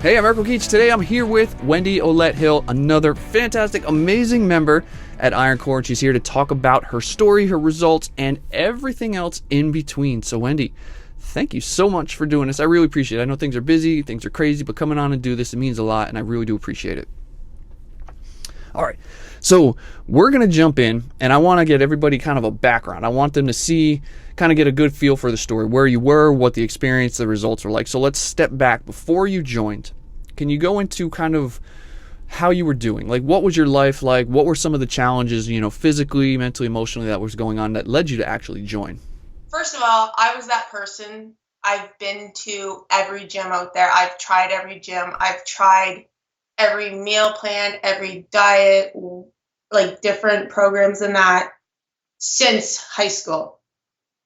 Hey, I'm Eric Keach. Today I'm here with Wendy Ouellette-Hill, another fantastic, amazing member at Iron Core. She's here to talk about her story, her results, and everything else in between. So Wendy, thank you so much for doing this. I really appreciate it. I know things are busy, things are crazy, but coming on and do this, it means a lot, and I really do appreciate it. All right, so we're going to jump in, and I want to get everybody kind of a background. I want them to see, kind of get a good feel for the story, where you were, what the experience, the results were like. So let's step back. Before you joined, can you go into kind of how you were doing? Like, what was your life like? What were some of the challenges, physically, mentally, emotionally that was going on that led you to actually join? First of all, I was that person. I've been to every gym out there. I've tried every gym. I've tried every meal plan, every diet, like different programs and that since high school.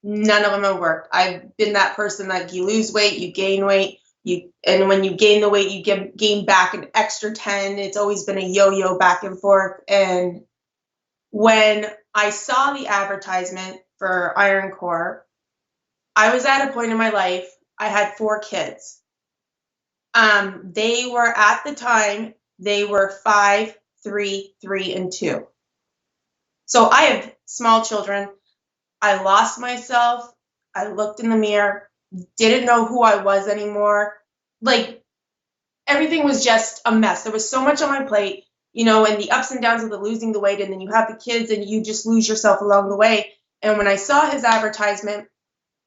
None of them have worked. I've been that person that you lose weight, you gain weight, and when you gain the weight, you gain back an extra 10. It's always been a yo-yo back and forth. And when I saw the advertisement for Iron Core, I was at a point in my life, I had 4 kids. They were at the time, they were 5, 3, 3, and 2. So I have small children. I lost myself. I looked in the mirror, didn't know who I was anymore. Like, everything was just a mess. There was so much on my plate, and the ups and downs of the losing the weight, and then you have the kids and you just lose yourself along the way. And when I saw his advertisement,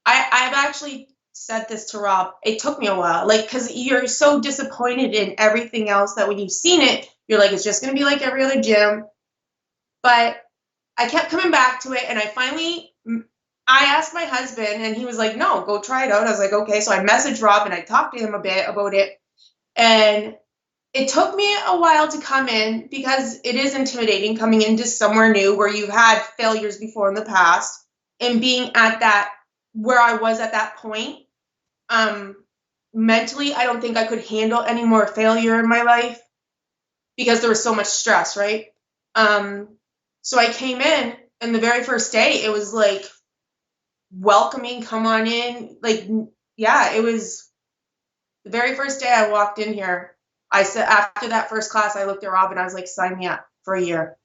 I've actually said this to Rob. It took me a while, because you're so disappointed in everything else that when you've seen it, you're like, it's just going to be like every other gym. But I kept coming back to it, and I asked my husband, and he was like, no, go try it out. I was like, okay. So I messaged Rob, and I talked to him a bit about it. And it took me a while to come in because it is intimidating coming into somewhere new where you've had failures before in the past, and being at that where I was at that point. Mentally, I don't think I could handle any more failure in my life because there was so much stress, right? So I came in, and the very first day, it was like welcoming, come on in. It was the very first day I walked in here. I said, after that first class, I looked at Rob and I was like, sign me up for a year.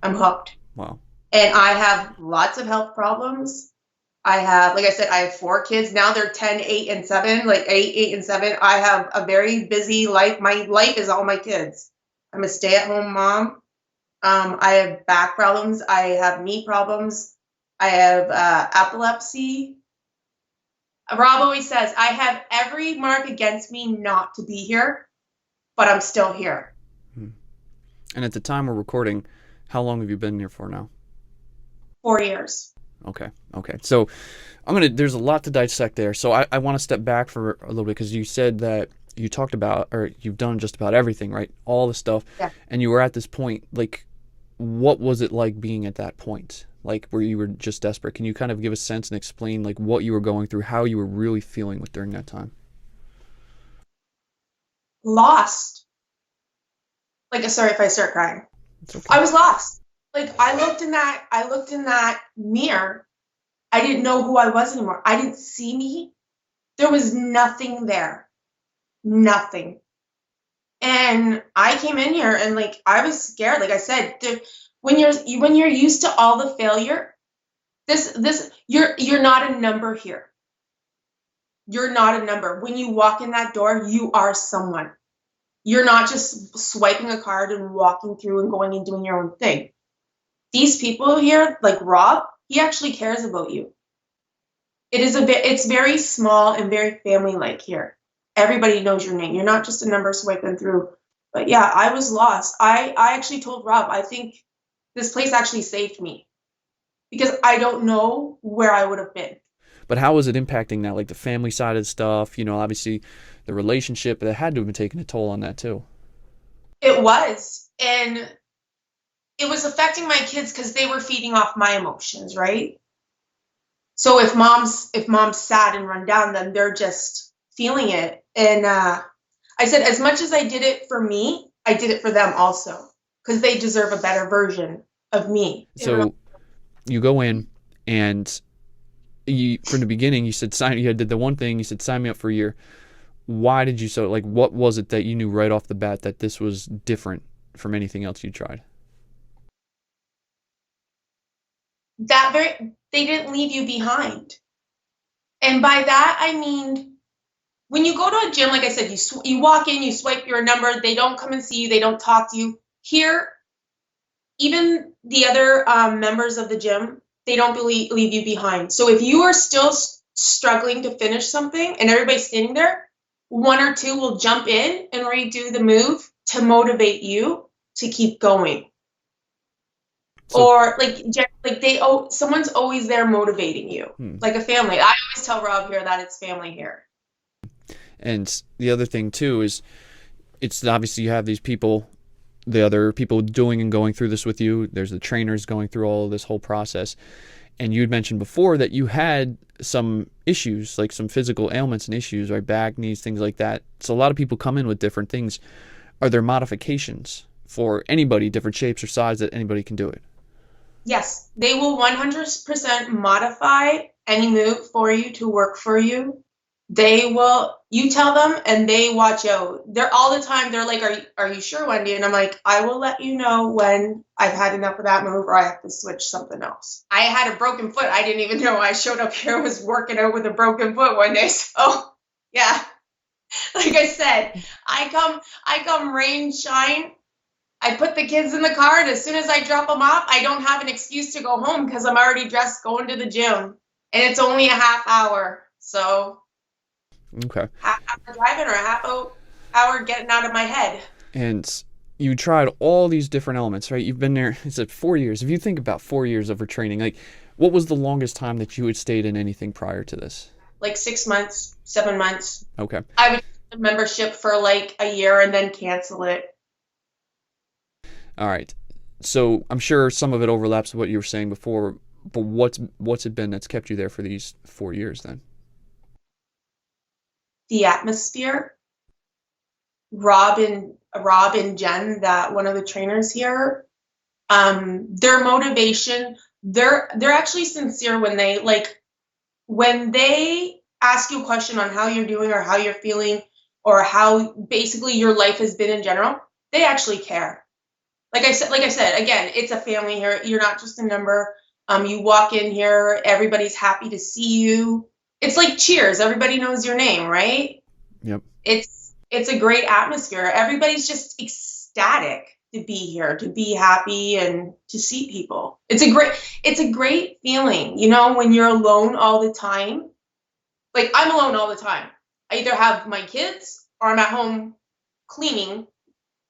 I'm hooked. Wow. And I have lots of health problems. I have 4 kids. Now they're 10, 8, and 7, 8, and 7. I have a very busy life. My life is all my kids. I'm a stay-at-home mom. I have back problems. I have knee problems. I have epilepsy. Rob always says, I have every mark against me not to be here, but I'm still here. And at the time we're recording, how long have you been here for now? 4 years. Okay. So there's a lot to dissect there. So I want to step back for a little bit because you said that you talked about, or you've done just about everything, right? All the stuff. Yeah. And you were at this point, what was it like being at that point? Where you were just desperate? Can you kind of give a sense and explain what you were going through, how you were really feeling during that time? Lost. Sorry if I start crying. It's okay. I was lost. I looked in that mirror. I didn't know who I was anymore. I didn't see me. There was nothing there. Nothing. And I came in here and I was scared. Like I said, when you're used to all the failure, you're not a number here. You're not a number. When you walk in that door, you are someone. You're not just swiping a card and walking through and going and doing your own thing. These people here, like Rob, he actually cares about you. It's very small and very family-like here. Everybody knows your name. You're not just a number swiping through. But yeah, I was lost. I actually told Rob, I think this place actually saved me because I don't know where I would have been. But how was it impacting now? The family side of stuff, obviously the relationship, that had to have been taking a toll on that too. It was. And it was affecting my kids because they were feeding off my emotions, right? So if mom's sad and run down, then they're just feeling it. And I said, as much as I did it for me, I did it for them also because they deserve a better version of me. So you go in and from the beginning, you said you did the one thing. You said sign me up for a year. why did you so like what was it that you knew right off the bat that this was different from anything else you tried? They didn't leave you behind. And by that I mean, when you go to a gym, like I said, you walk in, you swipe your number, they don't come and see you, they don't talk to you. Here, even the other members of the gym, they don't leave you behind. So if you are still struggling to finish something and everybody's standing there, one or two will jump in and redo the move to motivate you to keep going. So, or someone's always there motivating you, like a family. I always tell Rob here that it's family here. And the other thing too is, it's obviously you have these people, the other people doing and going through this with you. There's the trainers going through all of this whole process. And you had mentioned before that you had some issues, like some physical ailments and issues, right? Back, knees, things like that. So a lot of people come in with different things. Are there modifications for anybody, different shapes or size, that anybody can do it? Yes, they will 100% modify any move for you to work for you. They will, you tell them and they watch out. They're all the time, they're like, are you sure, Wendy? And I'm like, I will let you know when I've had enough of that move or I have to switch something else. I had a broken foot. I didn't even know. I showed up here, was working out with a broken foot one day. So yeah, like I said, I come rain, shine. I put the kids in the car, and as soon as I drop them off, I don't have an excuse to go home because I'm already dressed going to the gym. And it's only a half hour. So okay, half hour driving or a half hour getting out of my head. And you tried all these different elements, right? You've been there, it's like 4 years. If you think about 4 years of training, like what was the longest time that you had stayed in anything prior to this? Like 6 months, 7 months. Okay. I would do a membership for like a year and then cancel it. All right. So I'm sure some of it overlaps with what you were saying before, but what's it been that's kept you there for these 4 years then? The atmosphere. Rob and Jen, that one of the trainers here, their motivation, they're actually sincere when they ask you a question on how you're doing or how you're feeling or how basically your life has been in general. They actually care. Like I said, again, it's a family here. You're not just a number. You walk in here, everybody's happy to see you. It's like Cheers. Everybody knows your name, right? Yep. It's a great atmosphere. Everybody's just ecstatic to be here, to be happy and to see people. It's a great feeling, you know, when you're alone all the time. Like I'm alone all the time. I either have my kids or I'm at home cleaning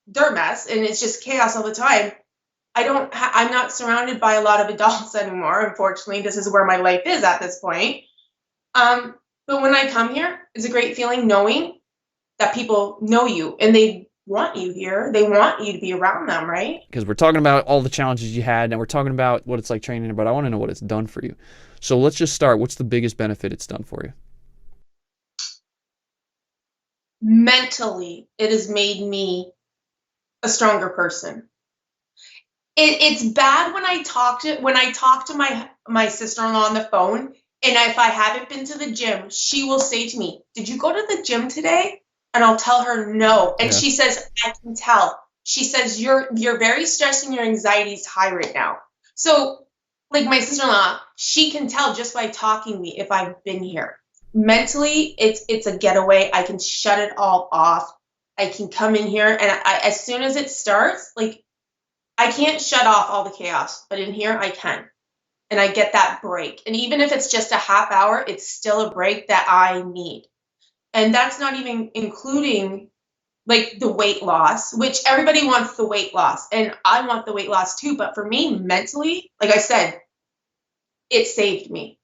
their mess and it's just chaos all the time. I'm not surrounded by a lot of adults anymore. Unfortunately, this is where my life is at this point. But when I come here, it's a great feeling knowing that people know you and they want you here. They want you to be around them, right? Because we're talking about all the challenges you had and we're talking about what it's like training, but I want to know what it's done for you. So let's just start. What's the biggest benefit it's done for you? Mentally, it has made me a stronger person. It's bad when I talk to my sister-in-law on the phone, and if I haven't been to the gym, she will say to me, "Did you go to the gym today?" And I'll tell her no, and she says, "I can tell." She says, "You're very stressed and your anxiety is high right now." So, like my sister-in-law, she can tell just by talking to me if I've been here. Mentally, it's a getaway. I can shut it all off. I can come in here and as soon as it starts, like I can't shut off all the chaos, but in here I can. And I get that break. And even if it's just a half hour, it's still a break that I need. And that's not even including like the weight loss, which everybody wants the weight loss. And I want the weight loss too. But for me, mentally, like I said, it saved me.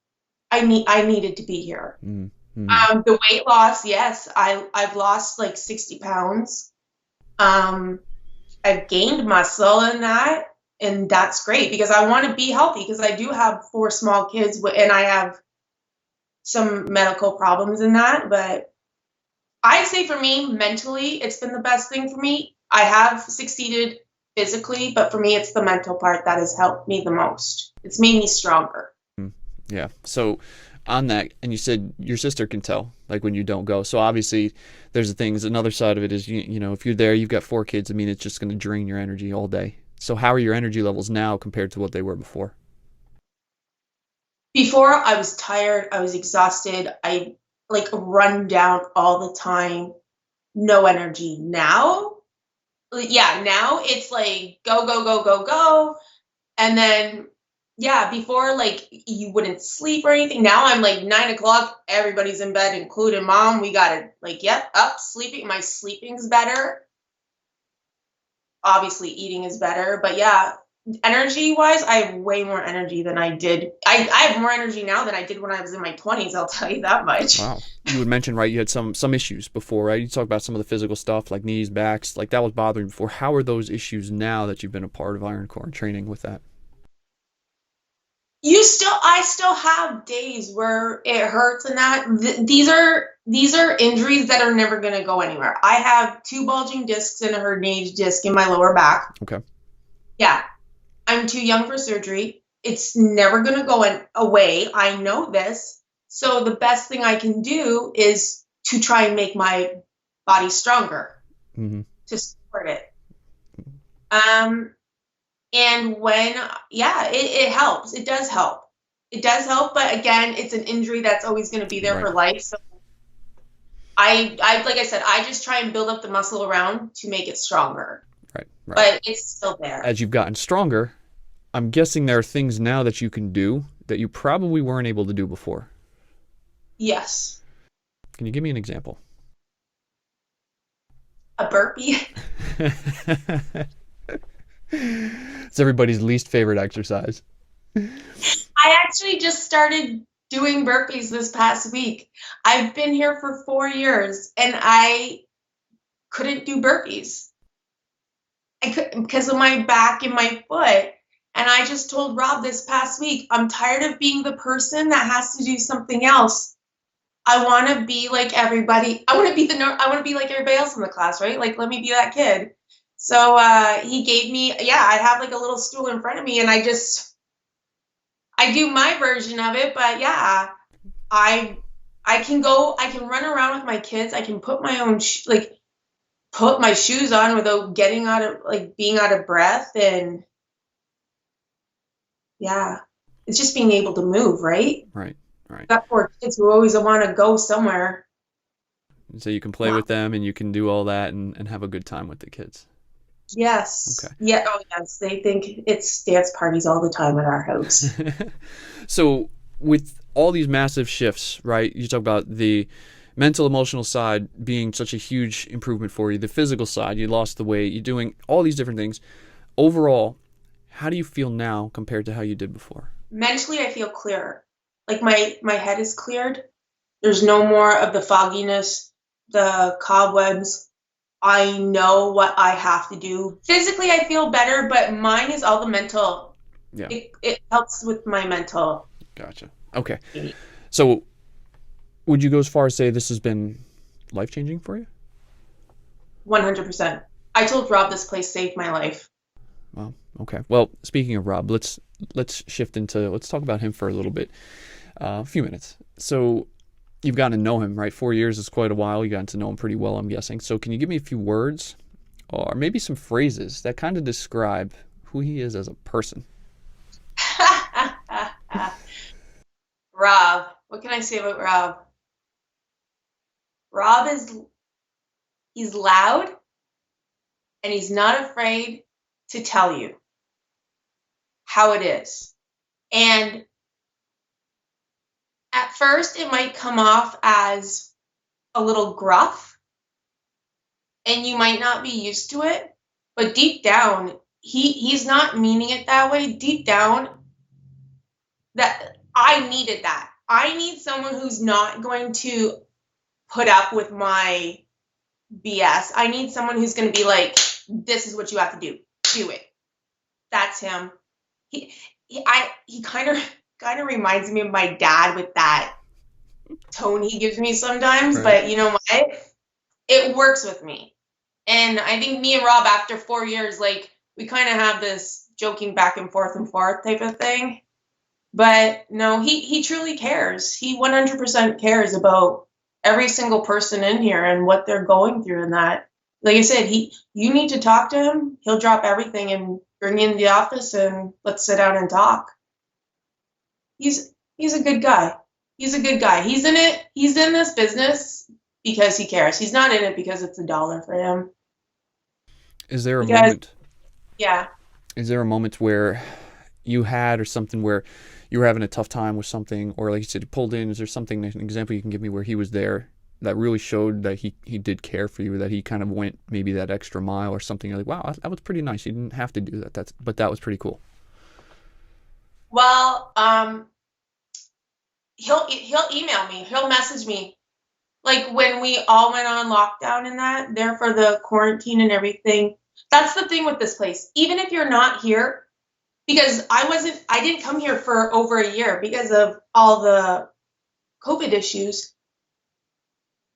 I needed to be here. Mm-hmm. The weight loss, yes, I've lost like 60 pounds. I've gained muscle in that, and that's great because I want to be healthy because I do have 4 small kids and I have some medical problems in that. But I'd say for me, mentally, it's been the best thing for me. I have succeeded physically, but for me, it's the mental part that has helped me the most. It's made me stronger. Yeah. So on that, and you said your sister can tell, like when you don't go. So obviously, there's the things. Another side of it is, you know, if you're there, you've got 4 kids. I mean, it's just going to drain your energy all day. So how are your energy levels now compared to what they were before? Before, I was tired, I was exhausted, I like run down all the time, no energy. Now, yeah, now it's like go, go, go, go, go. And then, yeah, before, like, you wouldn't sleep or anything. Now I'm like 9 o'clock, everybody's in bed, including mom. We got it, like, yep, up, sleeping. My sleeping's better. Obviously, eating is better. But yeah, energy wise, I have way more energy than I did. I have more energy now than I did when I was in my 20s, I'll tell you that much. Wow. You had mentioned, right, you had some issues before, right? You talked about some of the physical stuff like knees, backs, like that was bothering you before. How are those issues now that you've been a part of Iron Core and training with that? I still have days where it hurts and that. These are injuries that are never going to go anywhere. I have 2 bulging discs and a herniated disc in my lower back. Okay. Yeah, I'm too young for surgery. It's never going to go away. I know this. So the best thing I can do is to try and make my body stronger to support it. And when, yeah, it helps. It does help. It does help, but again, it's an injury that's always going to be there for life. So I like I said, I just try and build up the muscle around to make it stronger. Right. But it's still there. As you've gotten stronger, I'm guessing there are things now that you can do that you probably weren't able to do before. Yes. Can you give me an example? A burpee. It's everybody's least favorite exercise. I actually just started doing burpees this past week. I've been here for 4 years and I couldn't do burpees. I couldn't because of my back and my foot. And I just told Rob this past week, I'm tired of being the person that has to do something else. I want to be like everybody. I want to be like everybody else in the class, right? Like, let me be that kid. So he gave me, I'd have like a little stool in front of me and I do my version of it. But yeah, I can run around with my kids. I can put my own, put my shoes on without getting being out of breath. And yeah, it's just being able to move, right? Right. Got 4 kids who always want to go somewhere. So you can play with them and you can do all that and have a good time with the kids. Yes. Okay. Yeah. Oh, yes. They think it's dance parties all the time at our house. So with all these massive shifts, right? You talk about the mental, emotional side being such a huge improvement for you. The physical side, you lost the weight. You're doing all these different things. Overall, how do you feel now compared to how you did before? Mentally, I feel clearer. Like my head is cleared. There's no more of the fogginess, the cobwebs. I know what I have to do. Physically, I feel better, but mine is all the mental. Yeah. It helps with my mental. Gotcha. Okay. So would you go as far as say this has been life-changing for you? 100%. I told Rob this place saved my life. Wow. Okay. Well, speaking of Rob, let's talk about him for a little bit, a few minutes. So you've gotten to know him, right? 4 years is quite a while. You gotten to know him pretty well, I'm guessing. So can you give me a few words or maybe some phrases that kind of describe who he is as a person? Rob. What can I say about Rob? Rob he's loud and he's not afraid to tell you how it is. And at first it might come off as a little gruff and you might not be used to it, but deep down, he's not meaning it that way. Deep down, that I needed that. I need someone who's not going to put up with my BS. I need someone who's going to be like, this is what you have to do. Do it. That's him. He kind of reminds me of my dad with that tone he gives me sometimes, right. But you know what? It works with me. And I think me and Rob, after 4 years, like, we kind of have this joking back and forth type of thing. But no, he truly cares. He 100% cares about every single person in here and what they're going through, and that, like I said, you need to talk to him. He'll drop everything and bring you in the office and let's sit down and talk. He's a good guy. He's a good guy. He's in this business because he cares. He's not in it because it's a dollar for him. Is there a Because, moment? yeah. Is there a moment where you had, or something where you were having a tough time with something, or like you said, you pulled in? Is there something, an example you can give me where he was there that really showed that he did care for you, that he kind of went maybe that extra mile or something? You're like, wow, that was pretty nice. You didn't have to do that. But that was pretty cool. Well, he'll email me. He'll message me. Like when we all went on lockdown and that, there for the quarantine and everything. That's the thing with this place. Even if you're not here, because I didn't come here for over a year because of all the COVID issues.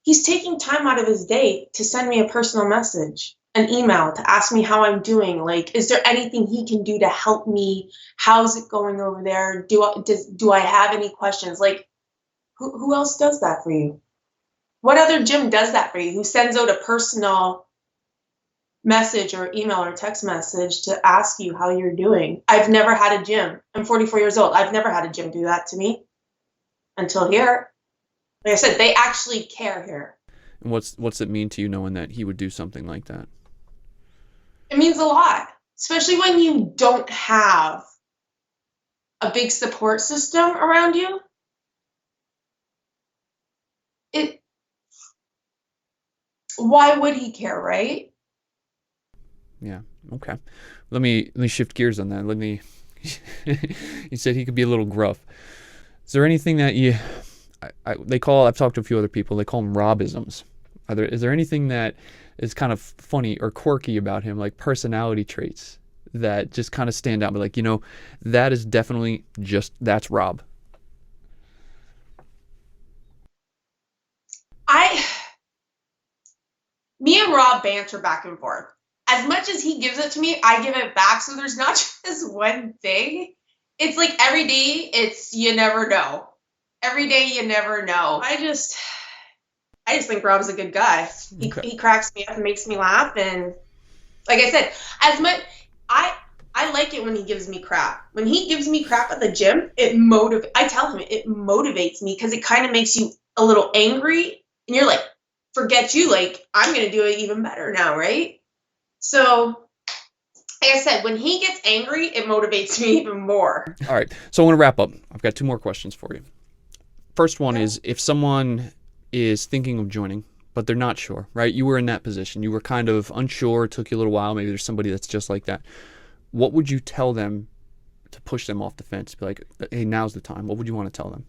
He's taking time out of his day to send me a personal message, an email, to ask me how I'm doing. Like, is there anything he can do to help me? How's it going over there? Do I have any questions? Like, who else does that for you? What other gym does that for you? Who sends out a personal message or email or text message to ask you how you're doing? I've never had a gym. I'm 44 years old. I've never had a gym do that to me until here. Like I said, they actually care here. And what's it mean to you knowing that he would do something like that? It means a lot, especially when you don't have a big support system around you. Why would he care, right? Yeah. Okay. Let me shift gears on that. You said he could be a little gruff. Is there anything that I've talked to a few other people, they call them Robisms. Is there anything that is kind of funny or quirky about him, like personality traits that just kind of stand out, but like, that is definitely that's Rob? Me and Rob banter back and forth. As much as he gives it to me, I give it back. So there's not just one thing. It's like every day, you never know. Every day, you never know. I just think Rob's a good guy. He cracks me up and makes me laugh. And like I said, I like it when he gives me crap. When he gives me crap at the gym, I tell him it motivates me because it kind of makes you a little angry. And you're like, forget you, like, I'm going to do it even better now, right? So, like I said, when he gets angry, it motivates me even more. All right, so I want to wrap up. I've got 2 more questions for you. First one is, if someone is thinking of joining, but they're not sure, right? You were in that position. You were kind of unsure. It took you a little while. Maybe there's somebody that's just like that. What would you tell them to push them off the fence? Be like, hey, now's the time. What would you want to tell them?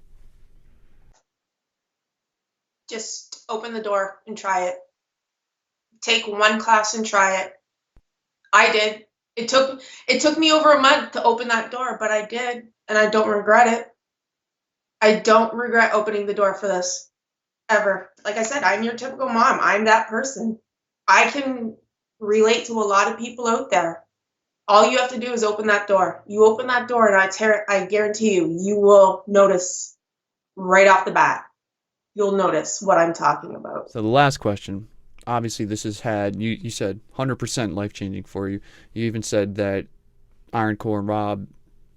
Just open the door and try it. Take one class and try it. I did. It took me over a month to open that door, but I did, and I don't regret it. I don't regret opening the door for this, ever. Like I said, I'm your typical mom. I'm that person. I can relate to a lot of people out there. All you have to do is open that door. You open that door, and I guarantee you will notice right off the bat. You'll notice what I'm talking about. So the last question, obviously this has had, you said 100% life-changing for you. You even said that Iron Core and Rob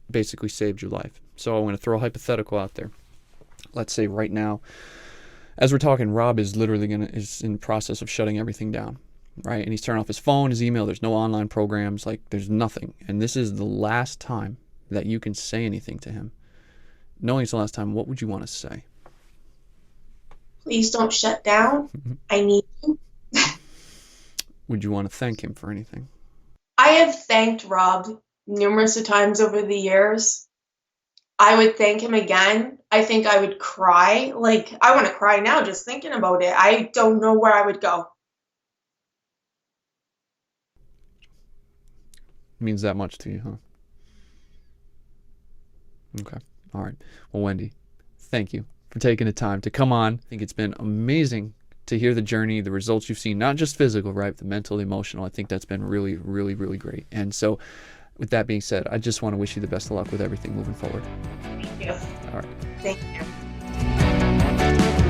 basically saved your life. So I want to throw a hypothetical out there. Let's say right now, as we're talking, Rob is literally is in the process of shutting everything down, right? And he's turning off his phone, his email. There's no online programs, like there's nothing. And this is the last time that you can say anything to him. Knowing it's the last time, what would you want to say? Please don't shut down. I need you. Would you want to thank him for anything? I have thanked Rob numerous times over the years. I would thank him again. I think I would cry. Like, I want to cry now just thinking about it. I don't know where I would go. It means that much to you, huh? Okay. All right. Well, Wendy, thank you for taking the time to come on. I think it's been amazing to hear the journey, the results you've seen, not just physical, right? The mental, the emotional. I think that's been really, really, really great. And so With that being said, I just want to wish you the best of luck with everything moving forward. Thank you. All right. Thank you.